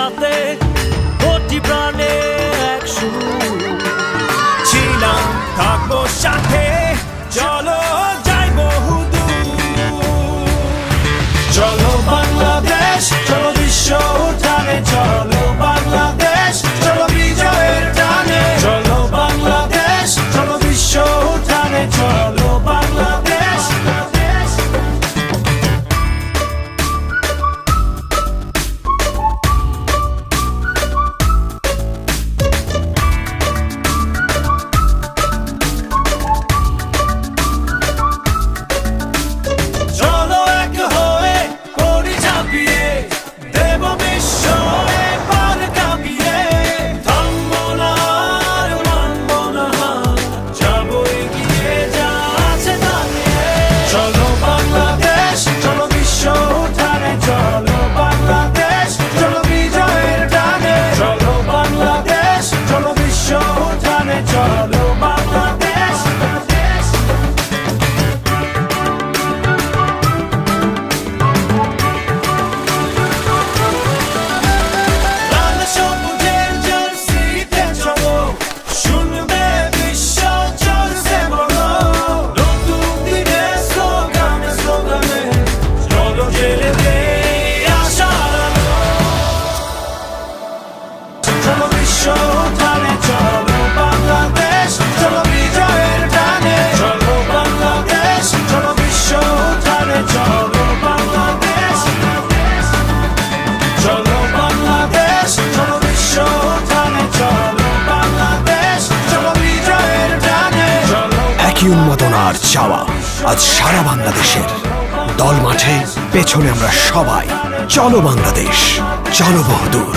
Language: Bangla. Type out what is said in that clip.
সাথে কোটি প্রাণে এক সুর ছিলাম থাকবো সাথে চলো যাই বহুদূর চলো বাংলাদেশ চলো বিশ্ব উঠানে চলো বাংলাদেশ চলো বিজয়ের টানে চলো বাংলাদেশ চলো বিশ্ব উঠানে চলো বাংলাদেশ চলো এক হয়ে পড়ি ঝাঁপিয়ে দেব বিশ্ব এবার কাঁপিয়ে থামবো না আর মানবো না যাবো এগিয়ে যা আছে দাঁড়িয়ে চলো বাংলাদেশ চলো বিশ্ব উঠানে চলো বাংলাদেশ চলো বিজয়ের টানে চলো বাংলাদেশ চলো বিশ্ব উঠানে চলো বাংলাদেশ লাল সবুজের জার্সিতে চলো শুনবে বিশ্ব চলছে বলো নতুন দিনের স্লোগানে স্লোগানে চলো জেলে দে আশার আলো চলো বিশ্ব উঠানে চলো বাংলাদেশ চলো বিজয়ের টানে চলো বাংলাদেশ চলো বিশ্ব উঠানে চলো বাংলাদেশ চলো বাংলাদেশ চলো বিশ্ব উঠানে চলো বাংলাদেশ চলো বিজয়ের টানে চলো একই উন্মাদনার চাওয়া আজ সারা বাংলাদেশের দল মাঠে পেছনে আমরা সবাই চলো বাংলাদেশ চলো বহুদূর।